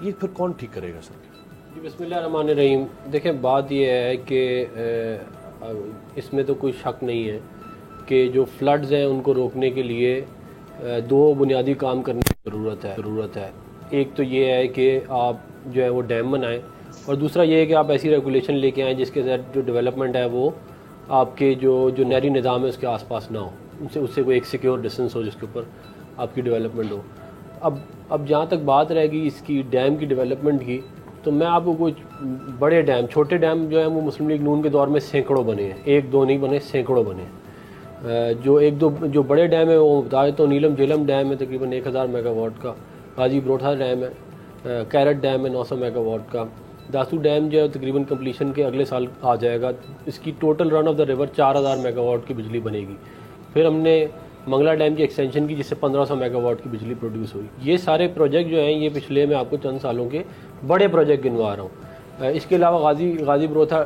یہ پھر کون ٹھیک کرے گا سر؟ جی بسم اللہ الرحمن الرحیم. دیکھیں بات یہ ہے کہ اس میں تو کوئی شک نہیں ہے کہ جو فلڈز ہیں ان کو روکنے کے لیے 2 بنیادی کام کرنے کی ضرورت ہے. ایک تو یہ ہے کہ آپ جو ہے وہ ڈیم بنائیں، اور دوسرا یہ ہے کہ آپ ایسی ریگولیشن لے کے آئیں جس کے تحت جو ڈیولپمنٹ ہے وہ آپ کے جو نہری نظام ہے اس کے آس پاس نہ ہو، اس سے کوئی ایک سیکیور ڈسٹینس ہو جس کے اوپر آپ کی ڈیولپمنٹ ہو. اب جہاں تک بات رہے گی اس کی ڈیم کی ڈیولپمنٹ کی، تو میں آپ کو کچھ بڑے ڈیم، چھوٹے ڈیم جو ہیں وہ مسلم لیگ نون کے دور میں سینکڑوں بنے ہیں، 1-2 نہیں بنے، سینکڑوں بنے ہیں. جو بڑے ڈیم ہیں وہ بتائے تو نیلم جھیلم ڈیم ہے تقریباً 1000 میگا واٹ کا، غازی بروٹھا ڈیم ہے، کیرٹ ڈیم ہے 900 میگا واٹ کا، داسو ڈیم جو ہے تقریباً کمپلیشن کے اگلے سال آ جائے گا. اس کی total run of the river 4000 mega what کی بجلی بنے گی. پھر ہم نے منگلا ڈیم کی ایکسٹینشن کی جس سے 1500 میگا واٹ کی بجلی پروڈیوس ہوئی. یہ سارے پروجیکٹ جو ہیں یہ پچھلے میں آپ کو چند سالوں کے بڑے پروجیکٹ گنوا رہا ہوں. اس کے علاوہ غازی بروتھا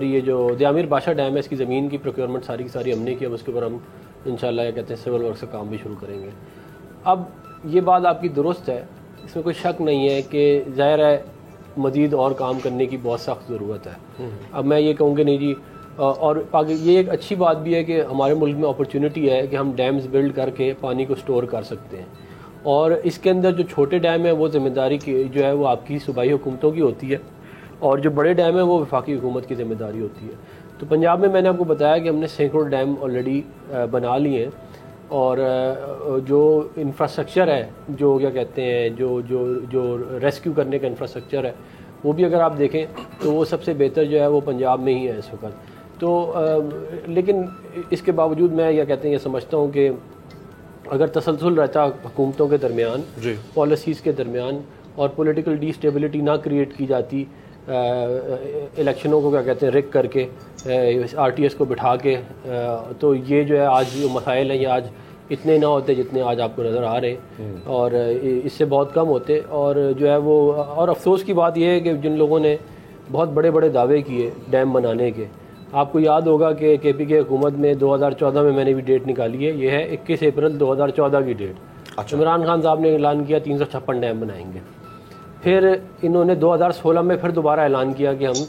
یہ جو دیامیر بادشاہ ڈیم ہے اس کی زمین کی پروکیورمنٹ ساری کی ساری ہم نے کی. اب اس کے اوپر ہم انشاءاللہ یہ کہتے ہیں سول ورک سے کام بھی شروع کریں گے. اب یہ بات آپ کی درست ہے، اس میں کوئی شک نہیں ہے کہ ظاہر ہے مزید اور کام کرنے کی بہت سخت ضرورت ہے. اب میں یہ کہوں گا نہیں جی، اور یہ ایک اچھی بات بھی ہے کہ ہمارے ملک میں اپرچونٹی ہے کہ ہم ڈیمز بلڈ کر کے پانی کو سٹور کر سکتے ہیں، اور اس کے اندر جو چھوٹے ڈیم ہیں وہ ذمہ داری کی جو ہے وہ آپ کی صوبائی حکومتوں کی ہوتی ہے، اور جو بڑے ڈیم ہیں وہ وفاقی حکومت کی ذمہ داری ہوتی ہے. تو پنجاب میں نے آپ کو بتایا کہ ہم نے سینکڑوں ڈیم آلریڈی بنا لیے ہیں، اور جو انفراسٹرکچر ہے جو کیا کہتے ہیں جو ریسکیو کرنے کا انفراسٹرکچر ہے وہ بھی اگر آپ دیکھیں تو وہ سب سے بہتر جو ہے وہ پنجاب میں ہی ہے اس وقت. تو لیکن اس کے باوجود میں یہ کہتے ہیں یہ سمجھتا ہوں کہ اگر تسلسل رہتا حکومتوں کے درمیان، پالیسیز کے درمیان، اور پولیٹیکل ڈی اسٹیبلٹی نہ کریٹ کی جاتی الیکشنوں کو کیا کہتے ہیں رک کر کے RTS کو بٹھا کے، تو یہ جو ہے آج جو مسائل ہیں یہ آج اتنے نہ ہوتے جتنے آج آپ کو نظر آ رہے ہیں، اور اس سے بہت کم ہوتے. اور جو ہے وہ اور افسوس کی بات یہ ہے کہ جن لوگوں نے بہت بڑے بڑے دعوے کیے ڈیم بنانے کے، آپ کو یاد ہوگا کہ KP کے حکومت میں 2014 میں نے بھی ڈیٹ نکالی ہے، یہ ہے 21 اپریل 2014 کی ڈیٹ. عمران خان صاحب نے اعلان کیا 356 ڈیم بنائیں گے. پھر انہوں نے 2016 میں پھر دوبارہ اعلان کیا کہ ہم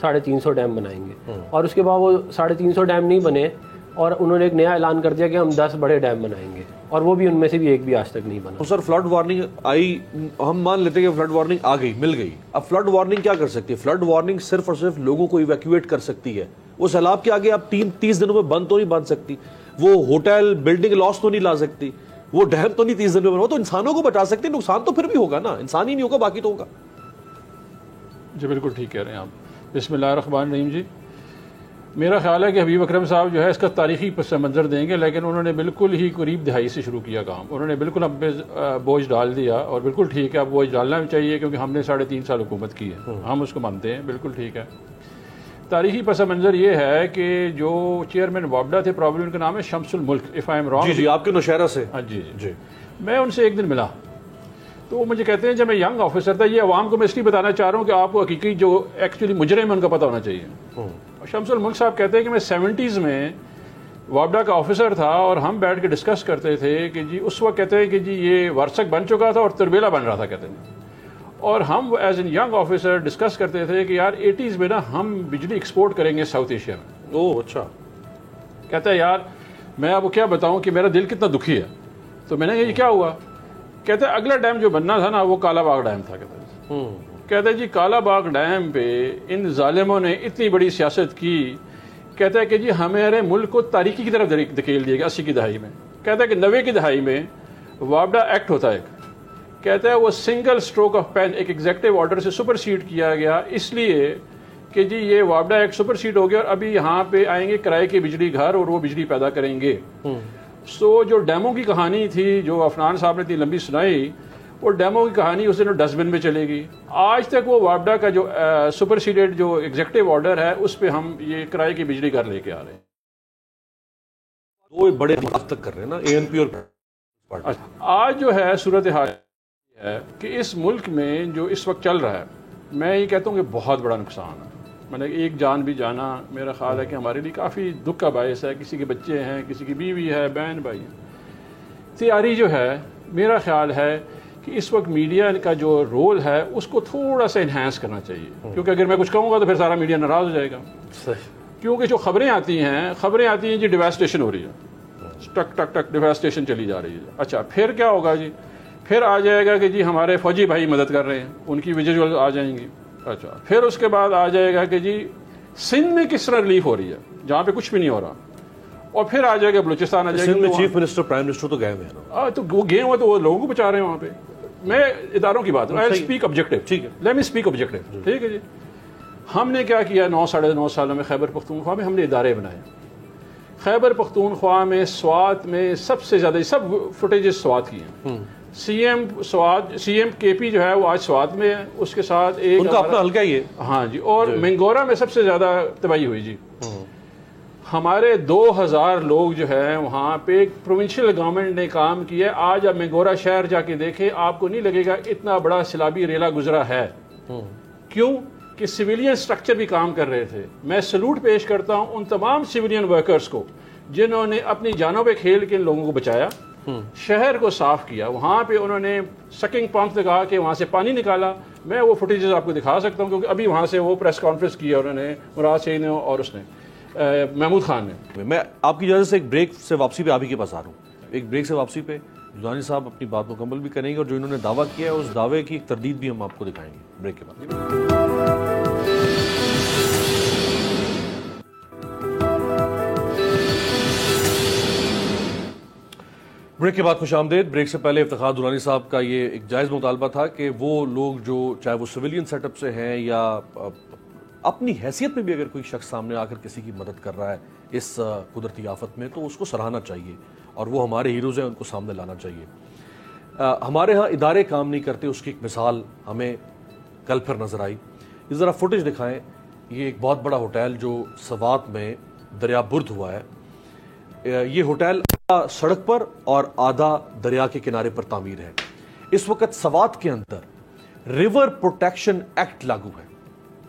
350 ڈیم بنائیں گے، اور اس کے بعد وہ 350 ڈیم نہیں بنے، اور انہوں نے ایک نیا اعلان کر دیا کہ ہم 10 بڑے ڈیم بنائیں گے، اور وہ بھی ان میں سے بھی ایک بھی آج تک نہیں بنا. تو سر فلڈ وارننگ آئی، ہم مان لیتے ہیں کہ فلڈ وارننگ آ گئی، مل گئی. اب فلڈ وارننگ کیا کر سکتی ہے؟ فلڈ وارننگ صرف اور صرف لوگوں کو ایویکویٹ کر سکتی ہے. وہ سیلاب کے آگے آپ 30 دنوں میں بند تو نہیں باندھ سکتی، وہ ہوٹل بلڈنگ لاس تو نہیں لا سکتی، وہ ڈیم تو نہیں 30 دنوں میں، وہ تو انسانوں کو بچا سکتی. نقصان تو پھر بھی ہوگا نا، انسان ہی نہیں ہوگا باقی تو ہوگا. جی بالکل ٹھیک کہہ رہے ہیں آپ. بسم اللہ الرحمن الرحیم. جی میرا خیال ہے کہ حبیب اکرم صاحب جو ہے اس کا تاریخی پس منظر دیں گے، لیکن انہوں نے بالکل ہی قریب دہائی سے شروع کیا کام. انہوں نے بالکل ہم پہ بوجھ ڈال دیا، اور بالکل ٹھیک ہے، اب بوجھ ڈالنا بھی چاہیے کیونکہ ہم نے 3.5 سال حکومت کی ہے، ہم اس کو مانتے ہیں، بالکل ٹھیک ہے. تاریخی پس منظر یہ ہے کہ جو چیئرمین وابڈا تھے، پرابلی ان کا نام ہے شمس الملک، اف آئی ایم رانگ. جی آپ کے نوشہرہ سے. ہاں جی. میں ان سے ایک دن ملا تو وہ مجھے کہتے ہیں جب میں ینگ آفیسر تھا، یہ عوام کو میں اس لیے بتانا چاہ رہا ہوں کہ آپ کو حقیقی جو ایکچولی مجرم ہے ان کا پتہ ہونا چاہیے. شمس الملک صاحب کہتے ہیں کہ میں 70s میں وابڈا کا آفیسر تھا، اور ہم بیٹھ کے ڈسکس کرتے تھے کہ جی اس وقت کہتے ہیں کہ جی یہ ورسک بن چکا تھا اور تربیلا بن رہا تھا کہتے ہیں، اور ہم as an young officer discuss کرتے تھے کہ یار 80s میں نا ہم بجلی ایکسپورٹ کریں گے ساؤتھ ایشیا میں. اچھا. کہتا ہے یار میں آپ کو کیا بتاؤں کہ میرا دل کتنا دکھی ہے. تو میں نے کہا یہ کیا ہوا؟ کہتے ہیں اگلا ڈیم جو بننا تھا نا وہ کالا باغ ڈیم تھا. کہتے ہیں جی کالا باغ ڈیم پہ ان ظالموں نے اتنی بڑی سیاست کی، کہتا ہے کہ جی ہمارے ملک کو تاریکی کی طرف دھکیل دیا گیا 80 کی دہائی میں. کہتا ہے کہ 90 کی دہائی میں وابڈا ایکٹ ہوتا ہے، کہتا ہے وہ سنگل سٹروک آف پین ایک ایگزیکٹو آرڈر سے سپر سیڈ کیا گیا، اس لیے کہ جی یہ وابڈا ایکٹ سپر سیڈ ہو گیا اور ابھی یہاں پہ آئیں گے کرائے کے بجلی گھر اور وہ بجلی پیدا کریں گے. سو جو ڈیمو کی کہانی تھی جو عفنان صاحب نے اتنی لمبی سنائی، وہ ڈیمو کی کہانی اس دن ڈسٹ بن میں چلے گی. آج تک وہ وابڈا کا جو سپر سیڈڈ جو ایگزیکٹو آرڈر ہے اس پہ ہم یہ کرائے کی بجلی گھر لے کے آ رہے ہیں. وہ بڑے وقت تک کر رہے ہیں نا ANP اور آج جو ہے صورتحال ہے کہ اس ملک میں جو اس وقت چل رہا ہے، میں یہ کہتا ہوں کہ بہت بڑا نقصان ہے. میں نے ایک جان بھی جانا میرا خیال ہے کہ ہمارے لیے کافی دکھ کا باعث ہے. کسی کے بچے ہیں، کسی کی بیوی ہے، بہن بھائی ہیں. تیاری جو ہے میرا خیال ہے کہ اس وقت میڈیا کا جو رول ہے اس کو تھوڑا سا انہینس کرنا چاہیے، کیونکہ اگر میں کچھ کہوں گا تو پھر سارا میڈیا ناراض ہو جائے گا. کیونکہ جو خبریں آتی ہیں جی ڈیواسٹیشن ہو رہی ہے، ٹک ٹک ٹک ڈیواسٹیشن چلی جا رہی ہے. اچھا پھر کیا ہوگا جی؟ پھر آ جائے گا کہ جی ہمارے فوجی بھائی مدد کر رہے ہیں، ان کی ویژول آ جائیں گی. اچھا پھر اس کے بعد آ جائے گا کہ جی سندھ میں کس طرح ریلیف ہو رہی ہے جہاں پہ کچھ بھی نہیں ہو رہا. اور پھر آ جائے گا بلوچستان آ جائے گا. سندھ میں چیف منسٹر پرائم منسٹر تو گئے ہوئے ہیں، تو وہ گئے ہوئے تو وہ لوگوں کو بچا رہے ہیں وہاں پہ. میں اداروں کی بات آئی اسپیک آبجیکٹو. ٹھیک ہے، لیٹ می اسپیک آبجیکٹو. ٹھیک ہے جی. ہم نے کیا کیا 9 سالوں میں خیبر پختونخوا میں ہم نے ادارے بنائے. خیبر پختونخوا میں سوات میں سب سے زیادہ سب فوٹیجز سوات کی ہیں. سی ایم کے پی جو ہے وہ آج سوات میں ہے، اس کے ساتھ ایک ان کا اپنا حلقہ ہی ہے. ہاں جی. اور منگورا میں سب سے زیادہ تباہی ہوئی جی. ہمارے 2000 لوگ جو ہے وہاں پہ پروونشل گورنمنٹ نے کام کیا. آج آپ منگورا شہر جا کے دیکھیں آپ کو نہیں لگے گا اتنا بڑا سیلابی ریلا گزرا ہے. کیوں کہ سویلین سٹرکچر بھی کام کر رہے تھے. میں سلوٹ پیش کرتا ہوں ان تمام سویلین ورکرز کو جنہوں نے اپنی جانوں پہ کھیل کے ان لوگوں کو بچایا، شہر کو صاف کیا. وہاں پہ انہوں نے سکنگ پمپ لگا کے وہاں سے پانی نکالا. میں وہ فوٹیجز آپ کو دکھا سکتا ہوں کیونکہ ابھی وہاں سے وہ پریس کانفرنس کی ہے انہوں نے، مراد سعید نے اور اس نے محمود خان نے. میں آپ کی اجازت سے ایک بریک سے واپسی پہ آپ ہی کے پاس آ رہا ہوں. ایک بریک سے واپسی پہ درانی صاحب اپنی بات مکمل بھی کریں گے اور جو انہوں نے دعویٰ کیا ہے اس دعوے کی ایک تردید بھی ہم آپ کو دکھائیں گے بریک کے بعد. بریک کے بعد خوش آمدید. بریک سے پہلے افتخار درانی صاحب کا یہ ایک جائز مطالبہ تھا کہ وہ لوگ جو چاہے وہ سویلین سیٹ اپ سے ہیں یا اپنی حیثیت میں بھی اگر کوئی شخص سامنے آ کر کسی کی مدد کر رہا ہے اس قدرتی آفت میں تو اس کو سراہنا چاہیے اور وہ ہمارے ہیروز ہیں، ان کو سامنے لانا چاہیے. ہمارے ہاں ادارے کام نہیں کرتے، اس کی ایک مثال ہمیں کل پھر نظر آئی. یہ ذرا فوٹیج دکھائیں. یہ ایک بہت بڑا ہوٹل جو سوات میں دریا برد ہوا ہے. یہ ہوٹل سڑک پر اور آدھا دریا کے کنارے پر تعمیر ہے. اس وقت سوات کے اندر ریور پروٹیکشن ایکٹ لاگو ہے.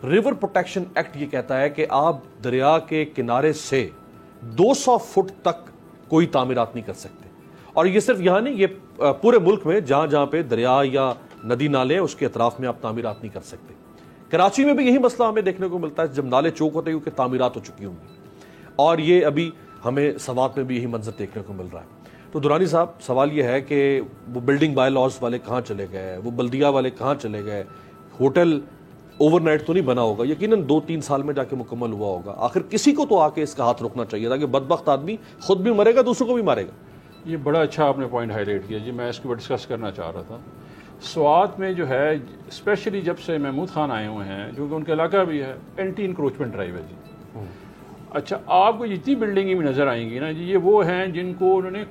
ریور پروٹیکشن ایکٹ یہ کہتا ہے کہ آپ دریا کے کنارے سے 200 فٹ تک کوئی تعمیرات نہیں کر سکتے. اور یہ صرف یہاں نہیں، یہ پورے ملک میں جہاں جہاں پہ دریا یا ندی نالے اس کے اطراف میں آپ تعمیرات نہیں کر سکتے. کراچی میں بھی یہی مسئلہ ہمیں دیکھنے کو ملتا ہے، جب نالے چوک ہوتے ہیں کیونکہ تعمیرات ہو چکی ہوں گی. اور یہ ابھی ہمیں سوات میں بھی یہی منظر دیکھنے کو مل رہا ہے. تو درانی صاحب سوال یہ ہے کہ وہ بلڈنگ بائی لاز والے کہاں چلے گئے، وہ بلدیہ والے کہاں چلے گئے. ہوٹل اوور نائٹ تو نہیں بنا ہوگا، یقیناً 2-3 سال میں جا کے مکمل ہوا ہوگا. آخر کسی کو تو آ کے اس کا ہاتھ روکنا چاہیے تاکہ بدبخت آدمی خود بھی مرے گا دوسروں کو بھی مارے گا. یہ بڑا اچھا آپ نے پوائنٹ ہائی لائٹ کیا جی. میں اس کے اوپر ڈسکس کرنا چاہ رہا تھا. سوات میں جو ہے اسپیشلی جب سے محمود خان آئے ہوئے ہیں، کیونکہ ان کا علاقہ بھی ہے، اینٹی انکروچمنٹ ڈرائیو ہے جی. اچھا آپ کو جتنی بلڈنگیں بھی نظر آئیں گی نا جی، یہ وہ ہیں جن کو انہوں نے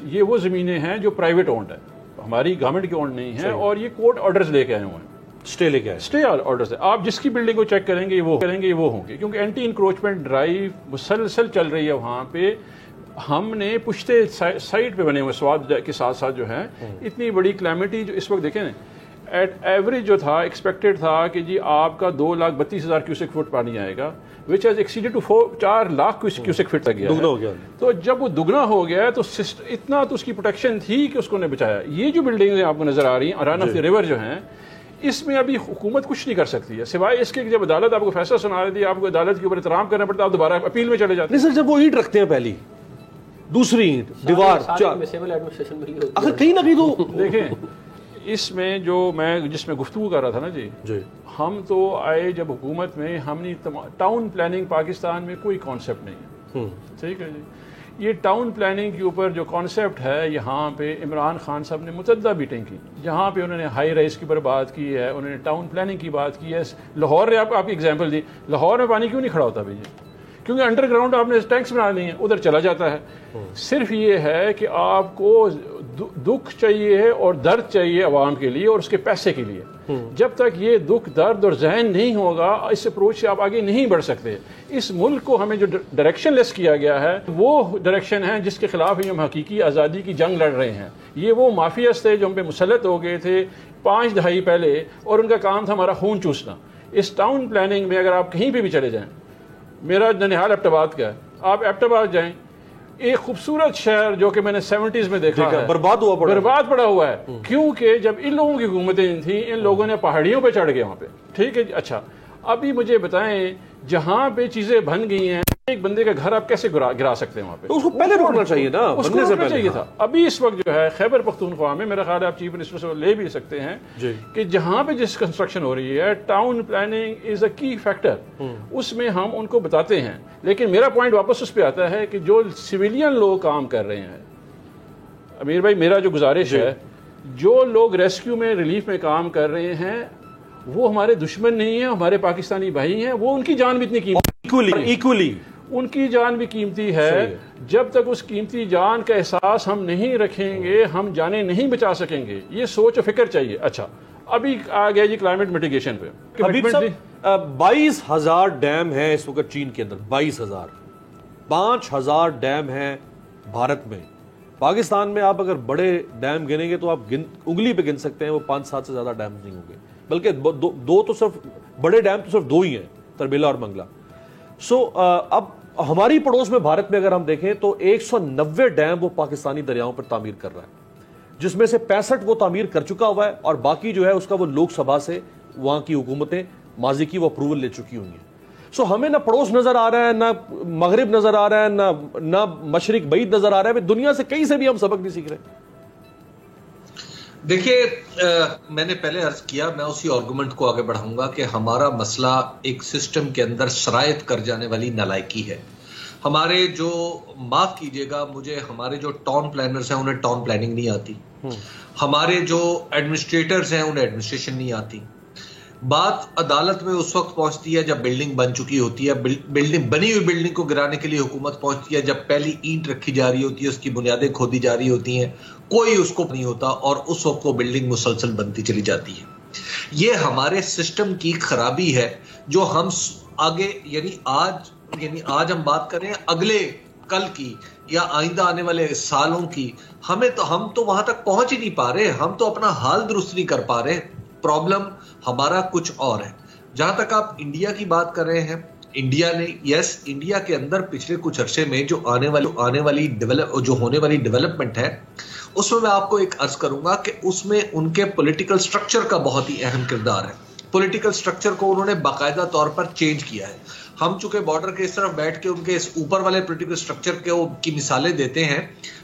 یہ وہ زمینیں ہیں جو پرائیویٹ اونڈ ہے، ہماری گورنمنٹ کی اونڈ نہیں ہے. اور یہ کورٹ آرڈرز لے کے آئے ہوئے ہیں، اسٹے لے کے آئے، اسٹے آرڈرز. آپ جس کی بلڈنگ کو چیک کریں گے وہ ہوں گے، کیونکہ اینٹی انکروچمنٹ ڈرائیو مسلسل چل رہی ہے وہاں پہ. ہم نے پشتے سائٹ پہ بنے ہوئے سوات کے ساتھ ساتھ جو ہے اتنی بڑی کلیمٹی جو اس وقت دیکھیں نا، ایٹ ایوریج جو تھا ایکسپیکٹڈ تھا کہ جی آپ کا 2,32,000 کیوسک فٹ پانی آئے گا، which has exceeded to 4 lakh cusec feet تک گیا. دگنا ہو گیا. تو جب وہ دگنا ہو گیا تو اتنا تو اس کی پروٹیکشن تھی کہ اس کو نے بچایا. یہ جو بلڈنگیں آپ کو نظر آ رہی ہیں رن آف دی ریور جو ہیں، اس میں ابھی حکومت کچھ نہیں کر سکتی ہے سوائے اس کے کہ جب عدالت آپ کو فیصلہ سنا رہی تھی آپ کو عدالت کے اوپر احترام کرنا پڑتا ہے، آپ دوبارہ اپیل میں چلے جاتے ہیں. نہیں سر، جب وہ اینٹ رکھتے ہیں پہلی دوسری اینٹ دیوار اگر کہیں نہ کہیں تو دیکھیں اس میں جس میں گفتگو کر رہا تھا نا جی، ہم تو آئے جب حکومت میں، ہم نے ٹاؤن پلاننگ پاکستان میں کوئی کانسیپٹ نہیں ہے. ٹھیک ہے جی. یہ ٹاؤن پلاننگ کے اوپر جو کانسیپٹ ہے، یہاں پہ عمران خان صاحب نے متعدد میٹنگ کی جہاں پہ انہوں نے ہائی رائز کے اوپر بات کی ہے، انہوں نے ٹاؤن پلاننگ کی بات کی ہے. لاہور نے آپ کی ایگزامپل دی. لاہور میں پانی کیوں نہیں کھڑا ہوتا بھائی؟ کیونکہ انڈر گراؤنڈ آپ نے ٹینکس بنا لی ہیں، ادھر چلا جاتا ہے. صرف یہ ہے کہ آپ کو دکھ چاہیے اور درد چاہیے عوام کے لیے اور اس کے پیسے کے لیے. جب تک یہ دکھ درد اور ذہن نہیں ہوگا اس اپروچ سے آپ آگے نہیں بڑھ سکتے. اس ملک کو ہمیں جو ڈائریکشن لیس کیا گیا ہے وہ ڈائریکشن ہے جس کے خلاف ہم حقیقی آزادی کی جنگ لڑ رہے ہیں. یہ وہ مافیاز تھے جو ہم پہ مسلط ہو گئے تھے 5 دہائی پہلے، اور ان کا کام تھا ہمارا خون چوسنا. اس ٹاؤن پلاننگ میں اگر آپ کہیں پہ بھی چلے جائیں، میرا ننہال ایبٹ آباد کا ہے، آپ ایبٹ آباد جائیں، ایک خوبصورت شہر جو کہ میں نے 70s میں دیکھا ہے برباد پڑا ہوا ہے، کیونکہ جب ان لوگوں کی حکومتیں تھیں ان لوگوں نے پہاڑیوں پہ چڑھ گئے وہاں پہ. ٹھیک ہے جی. اچھا ابھی مجھے بتائیں جہاں پہ چیزیں بن گئی ہیں ایک بندے کا گھر آپ کیسے گرا سکتے ہیں وہاں پہ؟ اس کو پہلے روکنا چاہیے نا، اس کو روکنا چاہیے تھا. ابھی اس وقت جو ہے خیبر پختونخوا میں میرا خیال ہے آپ چیف منسٹر سے لے بھی سکتے ہیں کہ جہاں پہ جس کنسٹرکشن ہو رہی ہے ٹاؤن پلاننگ از اے کی فیکٹر، اس میں ہم ان کو بتاتے ہیں. لیکن میرا پوائنٹ واپس اس پہ آتا ہے کہ جو سویلین لوگ کام کر رہے ہیں، امیر بھائی میرا جو گزارش ہے، جو لوگ ریسکیو میں ریلیف میں کام کر رہے ہیں وہ ہمارے دشمن نہیں ہیں، ہمارے پاکستانی بھائی ہیں. وہ ان کی جان بھی اتنی قیمتی، ان کی جان بھی قیمتی ہے. جب تک اس قیمتی جان کا احساس ہم نہیں رکھیں گے ہم جانیں نہیں بچا سکیں گے. یہ سوچ و فکر چاہیے. اچھا ابھی آ گیا جی کلائمیٹ میٹیگیشن پہ. 22,000 ڈیم ہیں اس وقت چین کے اندر، 22,000. 5,000 ڈیم ہیں بھارت میں. پاکستان میں آپ اگر بڑے ڈیم گنیں گے تو آپ انگلی پہ گن سکتے ہیں، وہ 5-7 سے زیادہ ڈیم نہیں ہوں گے، بلکہ دو تو صرف بڑے ڈیم تو صرف 2 ہی ہیں، تربیلا اور منگلا. اب ہماری پڑوس میں بھارت میں اگر ہم دیکھیں تو 190 ڈیم وہ پاکستانی دریاؤں پر تعمیر کر رہا ہے، جس میں سے 65 وہ تعمیر کر چکا ہوا ہے، اور باقی جو ہے اس کا وہ لوک سبھا سے وہاں کی حکومتیں ماضی کی وہ اپروول لے چکی ہوئی ہیں. ہمیں نہ پڑوس نظر آ رہا ہے، نہ مغرب نظر آ رہا ہے، نہ مشرق بعید نظر آ رہا ہے. دنیا سے کہیں سے بھی ہم سبق نہیں سیکھ رہے. دیکھیے میں نے پہلے عرض کیا، میں اسی آرگومنٹ کو آگے بڑھاؤں گا کہ ہمارا مسئلہ ایک سسٹم کے اندر سرایت کر جانے والی نالائکی ہے. ہمارے جو معاف کیجئے گا مجھے، ہمارے جو ٹاؤن پلانرز ہیں انہیں ٹاؤن پلاننگ نہیں آتی، ہمارے جو ایڈمنسٹریٹرز ہیں انہیں ایڈمنسٹریشن نہیں آتی. بات عدالت میں اس وقت پہنچتی ہے جب بلڈنگ بن چکی ہوتی ہے، بنی ہوئی بلڈنگ کو گرانے کے لیے حکومت پہنچتی ہے جب پہلی اینٹ رکھی جا رہی ہوتی ہے، اس کی بنیادیں کھودی جا رہی ہوتی ہیں، کوئی اس کو نہیں ہوتا، اور اس وقت وہ بلڈنگ مسلسل بنتی چلی جاتی ہے. یہ ہمارے سسٹم کی خرابی ہے جو ہم آگے یعنی آج ہم بات کریں اگلے کل کی یا آئندہ آنے والے سالوں کی، ہم تو وہاں تک پہنچ ہی نہیں پا رہے. ہم تو اپنا حال درست نہیں کر پا رہے. پرابلم ہمارا کچھ اور ہے. جہاں تک آپ انڈیا کی بات کر رہے ہیں، انڈیا نے انڈیا کے اندر پچھلے کچھ عرصے میں جو ہونے والی ڈیولپمنٹ ہے، اس میں آپ کو ایک عرض کروں گا کہ اس میں ان کے پولیٹیکل سٹرکچر کا بہت ہی اہم کردار ہے. پولیٹیکل سٹرکچر کو انہوں نے باقاعدہ طور پر چینج کیا ہے. ہم چونکہ بارڈر کے اس طرف بیٹھ کے ان کے اس اوپر والے پولیٹیکل سٹرکچر کی مثالیں دیتے ہیں،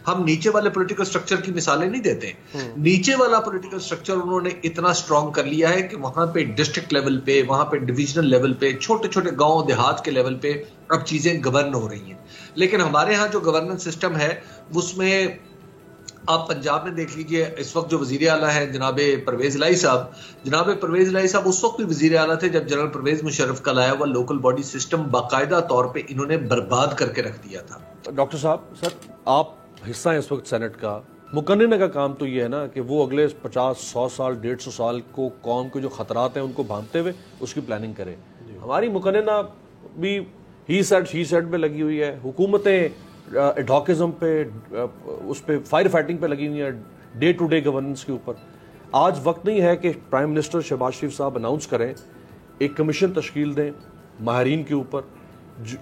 ہم نیچے والے پولیٹیکل سٹرکچر کی مثالیں نہیں دیتے. نیچے والا پولیٹیکل سٹرکچر انہوں نے اتنا سٹرونگ کر لیا ہے کہ وہاں پہ ڈسٹرکٹ لیول پہ، وہاں پہ ڈویژنل لیول پہ، چھوٹے چھوٹے گاؤں دیہات کے لیول پہ اب چیزیں گورن ہو رہی ہیں. لیکن ہمارے ہاں جو گورننس سسٹم ہے اس میں آپ پنجاب میں دیکھ لیجئے، اس وقت جو وزیر اعلیٰ ہیں جناب پرویز الہی صاحب اس وقت بھی وزیر اعلیٰ تھے جب جنرل پرویز مشرف کا لایا ہوا لوکل باڈی سسٹم باقاعدہ طور پہ انہوں نے برباد کر کے رکھ دیا تھا. ڈاکٹر صاحب، سر آپ حصہ ہیں اس وقت سینٹ کا، مقننہ کا کام تو یہ ہے نا کہ وہ اگلے 50-100 سال 150 سال کو قوم کے جو خطرات ہیں ان کو بھانپتے ہوئے اس کی پلاننگ کرے. ہماری مقننہ بھی ہی سیٹ میں لگی ہوئی ہے، حکومتیں ایڈھاکزم پہ، اس پہ فائر فائٹنگ پہ لگی ہوئی ہیں، ڈے ٹو ڈے گورننس کے اوپر. آج وقت نہیں ہے کہ پرائم منسٹر شہباز شریف صاحب اناؤنس کریں، ایک کمیشن تشکیل دیں ماہرین کے اوپر،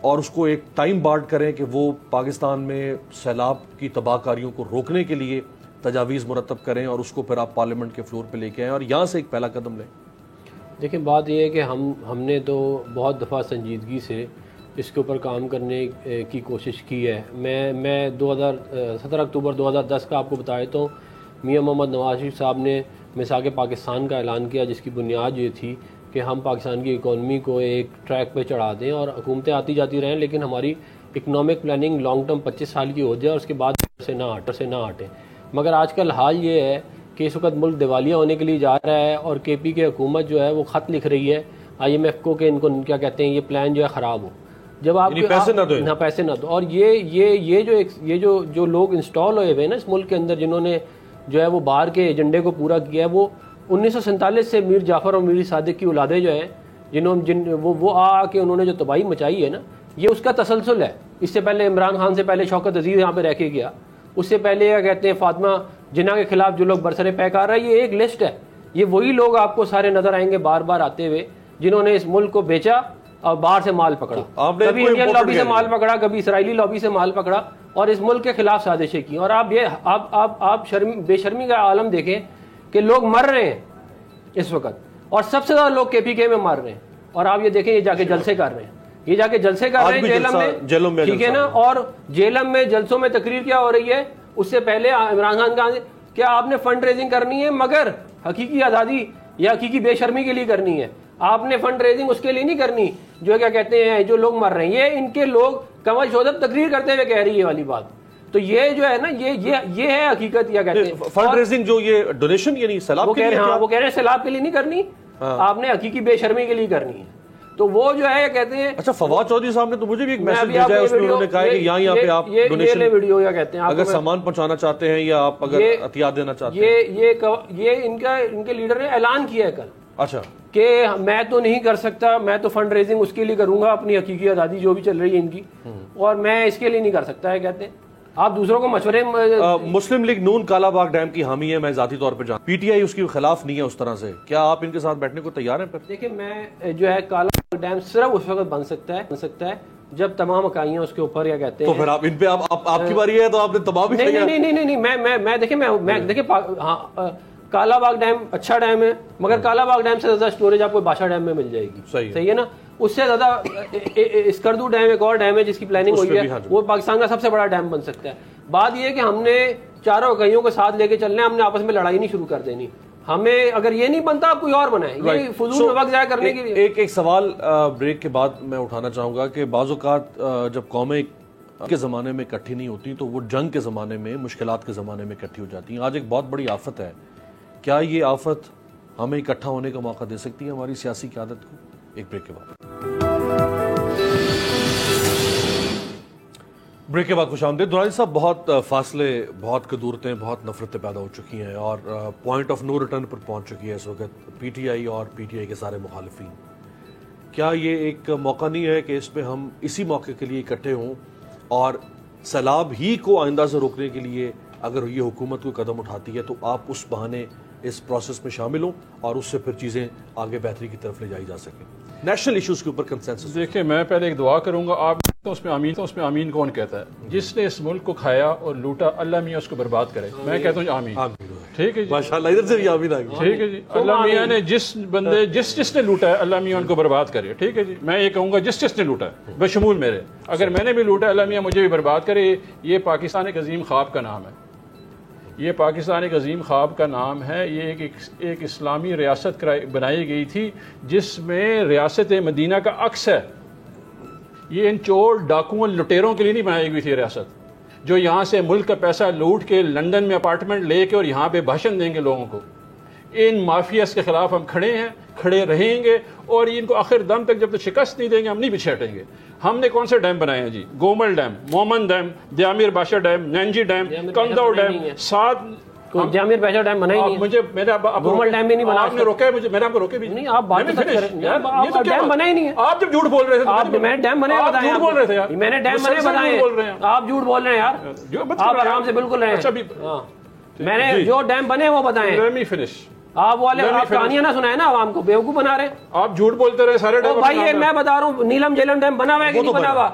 اور اس کو ایک ٹائم بارڈ کریں کہ وہ پاکستان میں سیلاب کی تباہ کاریوں کو روکنے کے لیے تجاویز مرتب کریں، اور اس کو پھر آپ پارلیمنٹ کے فلور پہ لے کے آئیں اور یہاں سے ایک پہلا قدم لیں. دیکھیں بات یہ ہے کہ ہم نے تو بہت دفعہ سنجیدگی سے اس کے اوپر کام کرنے کی کوشش کی ہے. میں 17 اکتوبر 2010 کا آپ کو بتا دیتا ہوں، میاں محمد نواز شریف صاحب نے میثاق پاکستان کا اعلان کیا، جس کی بنیاد یہ تھی کہ ہم پاکستان کی اکانومی کو ایک ٹریک پہ چڑھا دیں اور حکومتیں آتی جاتی رہیں، لیکن ہماری اکنامک پلاننگ لانگ ٹرم 25 سال کی ہو جائے اور اس کے بعد سے نہ ہٹیں. مگر آج کل حال یہ ہے کہ اس وقت ملک دیوالیہ ہونے کے لیے جا رہا ہے، اور کے پی کی حکومت جو ہے وہ خط لکھ رہی ہے IMF کو کہ ان کو کیا کہتے ہیں، یہ پلان جو ہے خراب ہو، جب آپ پیسے نہ دو. اور یہ جو لوگ انسٹال ہوئے ہوئے نا اس ملک کے اندر، جنہوں نے جو ہے وہ باہر کے ایجنڈے کو پورا کیا ہے، وہ 1947 سے میر جعفر اور میر صادق کی اولادیں جو ہیں وہ آ کے انہوں نے جو تباہی مچائی ہے نا، یہ اس کا تسلسل ہے. اس سے پہلے عمران خان سے پہلے شوکت عزیز یہاں پہ رہ کے گیا، اس سے پہلے کیا کہتے ہیں فاطمہ جناح کے خلاف جو لوگ برسر پیکار رہا ہے، یہ ایک لسٹ ہے. یہ وہی لوگ آپ کو سارے نظر آئیں گے بار بار آتے ہوئے جنہوں نے اس ملک کو بیچا اور باہر سے مال پکڑا. کبھی انڈین لابی سے مال پکڑا، کبھی اسرائیلی لابی سے مال پکڑا، اور اس ملک کے خلاف سازشیں کی. اور آپ بے شرمی کا عالم دیکھیں کہ لوگ مر رہے ہیں اس وقت, اور سب سے زیادہ لوگ KPK میں مر رہے ہیں. اور آپ یہ دیکھیں یہ جا کے جلسے کر رہے ہیں, یہ جا کے جلسے کر رہے ہیں جیلم میں, ٹھیک ہے نا. اور جیلم میں جلسوں میں تقریر کیا ہو رہی ہے, اس سے پہلے عمران خان کا کیا آپ نے فنڈ ریزنگ کرنی ہے مگر حقیقی آزادی یا حقیقی بے شرمی کے لیے کرنی ہے. آپ نے فنڈ ریزنگ اس کے لیے نہیں کرنی جو کیا کہتے ہیں جو لوگ مر رہے ہیں. یہ ان کے لوگ کمل شودب تقریر کرتے ہوئے کہہ رہی ہے والی بات. تو یہ جو ہے نا یہ ہے حقیقت. یا کہتے ہیں فنڈ ریزنگ جو یہ ڈونیشن یعنی سیلاب کے لیے, وہ کہہ رہے ہیں سیلاب کے لیے نہیں کرنی, آپ نے حقیقی بے شرمی کے لیے کرنی ہے. تو وہ جو ہے کہتے ہیں. اچھا, فواد چودھری صاحب نے تو مجھے بھی ایک میسج بھیجا ہے, اس میں انہوں نے کہا ہے کہ یہاں پہ آپ ڈونیشن ویڈیو یا کہتے ہیں اگر سامان پہنچانا چاہتے ہیں یا آپ اگر عطیات دینا چاہتے ہیں. یہ ان کے لیڈر نے اعلان کیا ہے کل, اچھا, کہ میں تو نہیں کر سکتا, میں تو فنڈ ریزنگ اس کے لیے کروں گا اپنی حقیقی آزادی جو بھی چل رہی ہے ان کی, اور میں اس کے لیے نہیں کر سکتا ہے. کہتے ہیں آپ دوسروں کو مشورے. مسلم لیگ نون کالا باغ ڈیم کی حامی ہے, میں ذاتی طور پہ جانتا ہوں, PTI اس کے خلاف نہیں ہے اس طرح سے. کیا آپ ان کے ساتھ بیٹھنے کو تیار ہیں؟ دیکھیں میں جو ہے کالا باغ ڈیم صرف اس وقت بن سکتا ہے جب تمام اکائیاں اس کے اوپر یا کہتے ہیں. تو پھر آپ ان پہ آپ کی باری ہے تو آپ نے تمام. نہیں, میں دیکھیں ہاں کالا باغ ڈیم اچھا ڈیم ہے, مگر کالا باغ ڈیم سے زیادہ اسٹوریج آپ کو بادشاہ ڈیم میں مل جائے گی. صحیح ہے نا. اس سے زیادہ اسکردو ڈیم ایک اور ڈیم ہے جس کی پلاننگ ہوئی ہے, وہ پاکستان کا سب سے بڑا ڈیم بن سکتا ہے. بات یہ ہے کہ ہم نے چاروں اکائیوں کو ساتھ لے کے چلنا ہے, ہم نے آپس میں لڑائی نہیں شروع کر دینی. ہمیں اگر یہ نہیں بنتا آپ کوئی اور بنائیں, یہ فضول وقت ضائع کرنے کے لیے. ایک سوال بریک کے بعد میں اٹھانا چاہوں گا کہ بعض اوقات جب قومیں کے زمانے میں اکٹھی نہیں ہوتی تو وہ جنگ کے زمانے میں, مشکلات کے زمانے میں اکٹھی ہو جاتی ہیں. آج ایک بہت بڑی آفت ہے, کیا یہ آفت ہمیں اکٹھا ہونے کا موقع دے سکتی ہے ہماری سیاسی قیادت کو؟ ایک بریک کے بعد. بریک کے بعد خوش آمدید. درانی صاحب, بہت فاصلے, بہت قدورتیں, بہت نفرتیں پیدا ہو چکی ہیں اور پوائنٹ آف نو ریٹرن پر پہنچ چکی ہے اس وقت PTI اور PTI کے سارے مخالفین. کیا یہ ایک موقع نہیں ہے کہ اس پہ ہم اسی موقع کے لیے اکٹھے ہوں اور سیلاب ہی کو آئندہ سے روکنے کے لیے اگر یہ حکومت کوئی قدم اٹھاتی ہے تو آپ اس بہانے اس پروسیس میں شامل ہوں اور اس سے پھر چیزیں آگے بہتری کی طرف لے جائی جا سکیں, نیشنل ایشوز کے اوپر کنسنسس؟ دیکھیں میں پہلے ایک دعا کروں گا. آپ اس میں آمین کون کہتا ہے؟ جس نے اس ملک کو کھایا اور لوٹا, اللہ میاں اس کو برباد کرے. میں کہتا ہوں آمین. ٹھیک ہے جی, ماشاءاللہ, ادھر سے بھی آمین آ گئی. ٹھیک ہے جی, اللہ میاں نے جس نے لوٹا ہے اللہ میاں ان کو برباد کرے. ٹھیک ہے جی, میں یہ کہوں گا جس نے لوٹا ہے بشمول میرے, اگر میں نے بھی لوٹا اللہ میاں مجھے بھی برباد کرے. یہ پاکستان ایک عظیم خواب کا نام ہے, یہ پاکستان ایک عظیم خواب کا نام ہے. یہ ایک اسلامی ریاست بنائی گئی تھی جس میں ریاست مدینہ کا عکس ہے. یہ ان چور ڈاکوؤں لٹیروں کے لیے نہیں بنائی گئی تھی ریاست جو یہاں سے ملک کا پیسہ لوٹ کے لندن میں اپارٹمنٹ لے کے اور یہاں پہ بھاشن دیں گے لوگوں کو. ان مافیاز کے خلاف ہم کھڑے ہیں, کھڑے رہیں گے, اور ان کو آخر دم تک جب تک شکست نہیں دیں گے ہم نہیں پیچھے ہٹیں گے. ہم نے کون سے ڈیم بنائے ہیں جی؟ گومل ڈیم, مومن ڈیم, دیامیر بادشاہ ڈیم, نینجی ڈیم, کندو ڈیم, 7 دیامیر بادشاہ ڈیم بنا ہی نہیں. مجھے گومل ڈیم بھی نہیں بنا. آپ نے روکا ہے مجھے, میں نے آپ کو روکے بھی نہیں. آپ بات ڈیم بنا ہی نہیں ہے. آپ جب جھوٹ بول رہے تھے, میں ڈیم بنے بتایا, بول رہے تھے یار, میں نے ڈیم بنے بتائے, آپ جھوٹ بول رہے ہیں یار, آپ آرام سے بالکل رہے. میں نے جو ڈیم بنے وہ بتائے. آپ والے کہانیاں نہ سنائے نا عوام کو, بیوقوف بنا رہے. آپ جھوٹ بولتے رہے سارے ڈیم. بھائی یہ میں بتا رہا ہوں, نیلم جیلم ڈیم بنا ہوا ہے کہ نہیں بنا ہوا,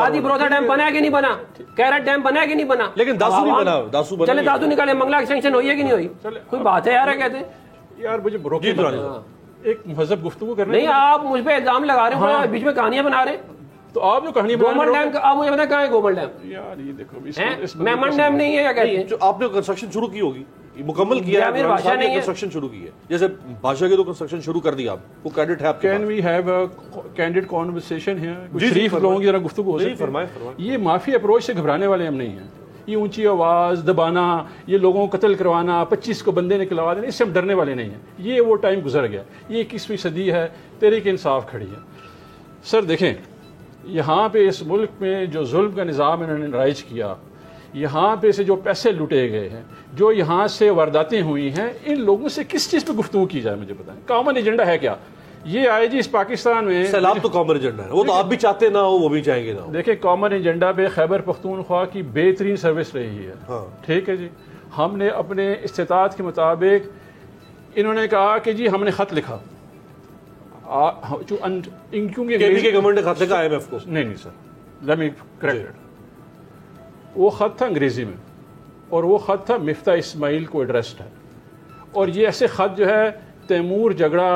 آدی برودا ڈیم بنا ہے کہ نہیں بنا, کیرٹ ڈیم بنا ہے کہ نہیں بنا, لیکن داسو نہیں بنا. داسو بنا, چلے داسو نکالے, منگلا ایکسٹینشن ہوئی ہے کہ نہیں ہوئی, کوئی بات ہے یار. کہتے یار مجھے روکیے, ایک مہذب گفتگو کرنے. نہیں آپ مجھ پہ الزام لگا رہے ہیں, بیچ میں کہانیاں بنا رہے ہیں. تو آپ جو کہانی گومل ڈیم کا آپ مجھے بتائیں کہاں ہے گومل ڈیم؟ یار یہ دیکھو میمن ڈیم نہیں ہے یا کہتی ہے. آپ نے کنسٹرکشن شروع کی ہوگی, مکمل کیا ہے, کنسٹرکشن شروع کی ہے, جیسے بادشاہ کے تو کنسٹرکشن شروع کر دی آپ, وہ کریڈٹ ہے آپ کے. Can we have a candid conversation here? شریف لوگوں کی ذرا گفتگو ہو سکتی ہے. یہ مافیا اپروچ سے گھبرانے والے ہم نہیں ہیں. یہ اونچی آواز دبانا, یہ لوگوں کو قتل کروانا, 25 کو بندے نکلوا دینا, اس سے ہم ڈرنے والے نہیں ہیں. یہ وہ ٹائم گزر گیا. یہ 21ویں صدی ہے, تحریک انصاف کھڑی ہے. سر دیکھیں, یہاں پہ اس ملک میں جو ظلم کا نظام انہوں نے رائج کیا, یہاں پہ سے جو پیسے لٹے گئے ہیں, جو یہاں سے وارداتیں ہوئی ہیں, ان لوگوں سے کس چیز پہ گفتگو کی جائے؟ مجھے بتائیں, کامن ایجنڈا ہے کیا؟ یہ آئے جی اس پاکستان میں سیلاب تو کامن ایجنڈا ہے, وہ تو آپ بھی چاہتے نہ ہو, وہ بھی چاہیں گے نہ ہو. دیکھیں کامن ایجنڈا پہ خیبر پختونخوا کی بہترین سروس رہی ہے. ٹھیک ہے جی, ہم نے اپنے استطاعت کے مطابق, انہوں نے کہا کہ جی ہم نے خط لکھا, کیونکہ گورنمنٹ نے خط لکھا IMF کو. نہیں سر, لیٹ می کریکٹ اٹ. وہ خط تھا انگریزی میں اور وہ خط تھا مفتاح اسماعیل کو ایڈریسڈ ہے. اور یہ ایسے خط جو ہے تیمور جگڑا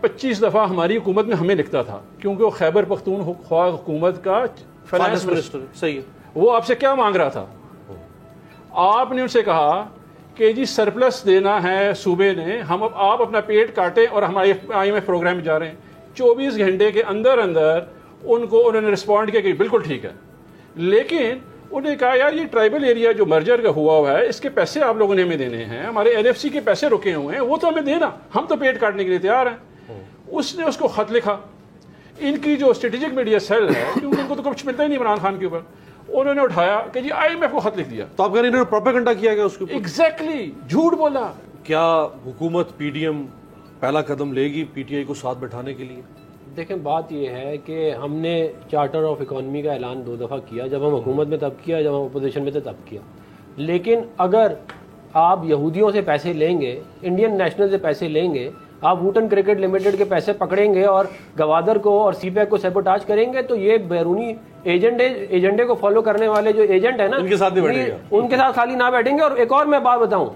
25 دفعہ ہماری حکومت میں ہمیں لکھتا تھا کیونکہ وہ خیبر پختونخوا حکومت کا فائنانس منسٹر. صحیح ہے. وہ آپ سے کیا مانگ رہا تھا؟ آپ نے ان سے کہا کہ جی سرپلس دینا ہے صوبے نے, آپ اپنا پیٹ کاٹیں اور ہمارے IMF پروگرام میں جا رہے ہیں. 24 گھنٹے کے اندر انہوں نے رسپونڈ کیا کہ بالکل ٹھیک ہے. لیکن انہوں نے کہا یار یہ ٹرائبل ایریا جو مرجر کا ہوا ہے اس کے پیسے آپ لوگوں نے ہمیں دینے ہیں, ہمارے NFC کے پیسے رکے ہوئے ہیں, وہ تو ہمیں دینا, ہم تو پیٹ کاٹنے کے لیے تیار ہیں. اس نے اس کو خط لکھا. ان کی جو اسٹریٹجک میڈیا سیل ہے کیونکہ ان کو تو کچھ ملتا ہی نہیں عمران خان کے اوپر, انہوں نے اٹھایا کہ جی IMF کو خط لکھ دیا. تو آپ کہہ رہے ہیں پروپیگنڈا کیا گیا اس کے اوپر؟ ایگزیکٹلی, جھوٹ بولا. کیا حکومت PDM پہلا قدم لے گی PTI کو ساتھ بٹھانے کے لیے؟ دیکھیں بات یہ ہے کہ ہم نے چارٹر آف اکانومی کا اعلان 2 دفعہ کیا, جب ہم حکومت میں تب کیا, جب ہم اپوزیشن میں تھے تب کیا. لیکن اگر آپ یہودیوں سے پیسے لیں گے, انڈین نیشنل سے پیسے لیں گے, آپ ووٹن کرکٹ لمیٹڈ کے پیسے پکڑیں گے اور گوادر کو اور CPAC کو سیبوٹاج کریں گے, تو یہ بیرونی ایجنڈے کو فالو کرنے والے جو ایجنٹ ہیں نا, ان کے ساتھ نہیں بیٹھیں گے, ان کے ساتھ خالی نہ بیٹھیں گے. اور ایک اور میں بات بتاؤں,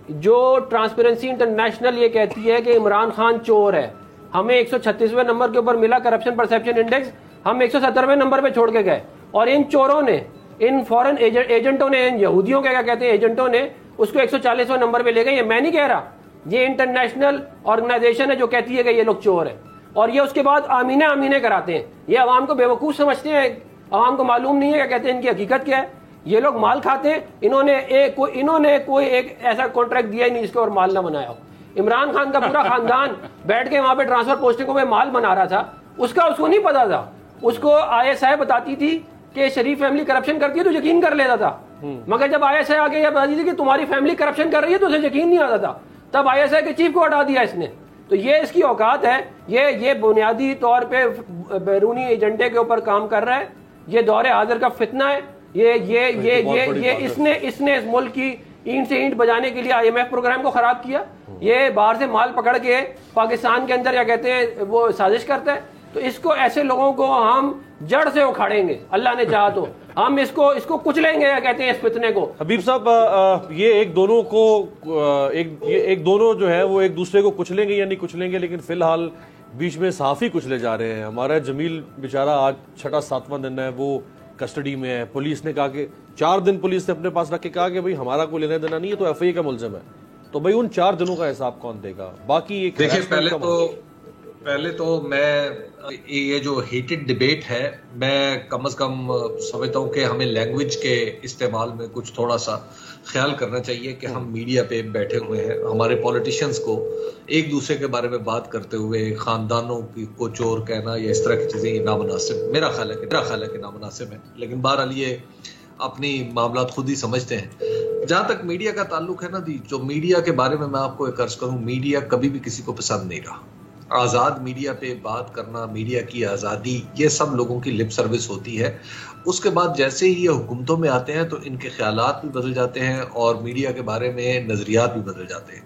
جو ٹرانسپیرنسی انٹرنیشنل یہ کہتی ہے کہ عمران خان چور ہے, ہمیں 136ویں نمبر کے اوپر ملا کرپشن پرسیپشن انڈیکس, ہم 170ویں نمبر پہ چھوڑ کے گئے. اور ان چوروں نے, ان فورن ایجنٹوں نے, ان یہودیوں کے کیا کہتے ہیں ایجنٹوں نے اس کو 140ویں نمبر پہ لے گئے. یہ میں نہیں کہہ رہا, یہ انٹرنیشنل آرگنائزیشن ہے جو کہتی ہے کہ یہ لوگ چور ہیں, اور یہ اس کے بعد آمینے کراتے ہیں. یہ عوام کو بیوقوف سمجھتے ہیں, عوام کو معلوم نہیں ہے کہ کہتے ہیں ان کی حقیقت کیا ہے. یہ لوگ مال کھاتے ہیں. انہوں نے کوئی ایک ایسا کانٹریکٹ دیا ہی نہیں جس کے اور مال نہ بنایا ہو. عمران خان کا پورا خاندان بیٹھ کے وہاں پہ ٹرانسفر پوسٹنگوں میں مال بنا رہا تھا, اس کو نہیں پتا تھا. اس کو ISI بتاتی تھی کہ شریف فیملی کرپشن کرتی ہے تو یقین کر لیتا تھا, مگر جب ISI آگے یہ بتاتی تھی کہ تمہاری فیملی کرپشن کر رہی ہے تو اسے یقین نہیں آتا تھا, تب ISI کے چیف کو ہٹا دیا اس نے. تو یہ اس کی اوقات ہے, یہ بنیادی طور پہ بیرونی ایجنڈے کے اوپر کام کر رہا ہے. یہ دور حاضر کا فتنہ ہے. یہ اس نے اس ملک کی اینٹ سے اینٹ بجانے کے لیے IMF پروگرام کو خراب کیا. یہ باہر سے مال پکڑ کے پاکستان کے اندر کیا کہتے ہیں وہ سازش کرتا ہے. تو اس کو, ایسے لوگوں کو ہم جڑ سے اکھاڑیں گے, اللہ نے چاہا تو ہم اس کو کچلیں گے, کہتے ہیں اس فتنے کو. حبیب صاحب, یہ ایک دونوں جو ہے وہ ایک دوسرے کو کچلیں گے یا نہیں کچلیں گے, لیکن فی الحال بیچ میں صحافی کچلے جا رہے ہیں. ہمارا جمیل بیچارہ آج 6واں دن ہے, وہ کسٹڈی میں ہے. پولیس نے کہا کہ 4 دن پولیس نے اپنے پاس رکھ کے کہا کہ بھئی ہمارا کوئی لینا دینا نہیں ہے, تو FIA کا ملزم ہے. تو بھئی ان 4 دنوں کا حساب کون دے گا؟ باقی ایک دیکھیں, پہلے تو میں یہ جو ہیٹڈ ڈیبیٹ ہے, میں کم از کم سمجھتا ہوں کہ ہمیں لینگویج کے استعمال میں کچھ تھوڑا سا خیال کرنا چاہیے کہ ہم میڈیا پہ بیٹھے ہوئے ہیں. ہمارے پولیٹیشینز کو ایک دوسرے کے بارے میں بات کرتے ہوئے خاندانوں کو چور کہنا یا اس طرح کی چیزیں یہ نامناسب, میرا خیال ہے کہ نامناسب ہے. لیکن بہرحال یہ اپنی معاملات خود ہی سمجھتے ہیں. جہاں تک میڈیا کا تعلق ہے نا جی, جو میڈیا کے بارے میں آپ کو ایک عرض کروں, میڈیا کبھی بھی کسی کو پسند نہیں رہا. آزاد میڈیا پہ بات کرنا, میڈیا کی آزادی, یہ سب لوگوں کی لپ سروس ہوتی ہے. اس کے بعد جیسے ہی یہ حکومتوں میں آتے ہیں تو ان کے خیالات بھی بدل جاتے ہیں اور میڈیا کے بارے میں نظریات بھی بدل جاتے ہیں.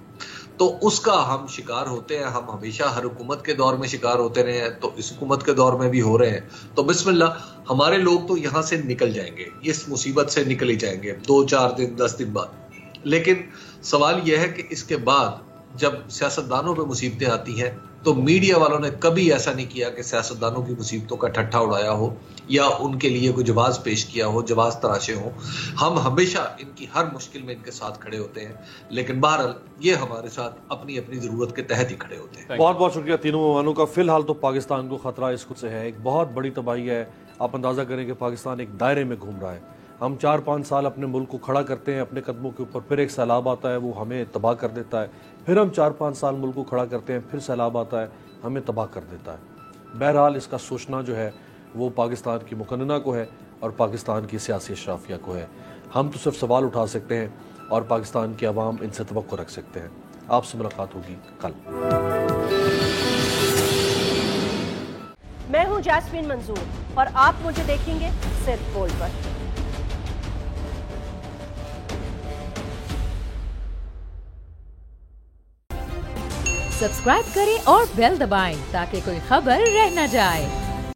تو اس کا ہم شکار ہوتے ہیں. ہم ہمیشہ ہر حکومت کے دور میں شکار ہوتے رہے ہیں, تو اس حکومت کے دور میں بھی ہو رہے ہیں. تو بسم اللہ, ہمارے لوگ تو یہاں سے نکل جائیں گے, اس مصیبت سے نکل ہی جائیں گے 2-4 دن 10 دن بعد. لیکن سوال یہ ہے کہ اس کے بعد جب سیاستدانوں پہ مصیبتیں آتی ہیں تو میڈیا والوں نے کبھی ایسا نہیں کیا کہ سیاستدانوں کی مصیبتوں کا ٹھٹھا اڑایا ہو یا ان کے لیے کوئی جواز پیش کیا ہو, جواز تراشے ہوں. ہم ہمیشہ ان کی ہر مشکل میں ان کے ساتھ کھڑے ہوتے ہیں, لیکن بہرحال یہ ہمارے ساتھ اپنی ضرورت کے تحت ہی کھڑے ہوتے ہیں. بہت بہت شکریہ تینوں مہمانوں کا. فی الحال تو پاکستان کو خطرہ اس خود سے ہے, ایک بہت بڑی تباہی ہے. آپ اندازہ کریں کہ پاکستان ایک دائرے میں گھوم رہا ہے. ہم 4-5 سال اپنے ملک کو کھڑا کرتے ہیں اپنے قدموں کے اوپر, پھر ایک سیلاب آتا ہے وہ ہمیں تباہ کر دیتا ہے. پھر ہم 4-5 سال ملک کو کھڑا کرتے ہیں, پھر سیلاب آتا ہے ہمیں تباہ کر دیتا ہے. بہرحال اس کا سوچنا جو ہے وہ پاکستان کی مقننہ کو ہے اور پاکستان کی سیاسی اشرافیہ کو ہے. ہم تو صرف سوال اٹھا سکتے ہیں اور پاکستان کی عوام ان سے توقع رکھ سکتے ہیں. آپ سے ملاقات ہوگی کل. میں ہوں جاسمین منظور اور آپ مجھے دیکھیں گے صرف بولڈ پر. سبسکرائب کریں اور بیل دبائیں تاکہ کوئی خبر رہ نہ جائے.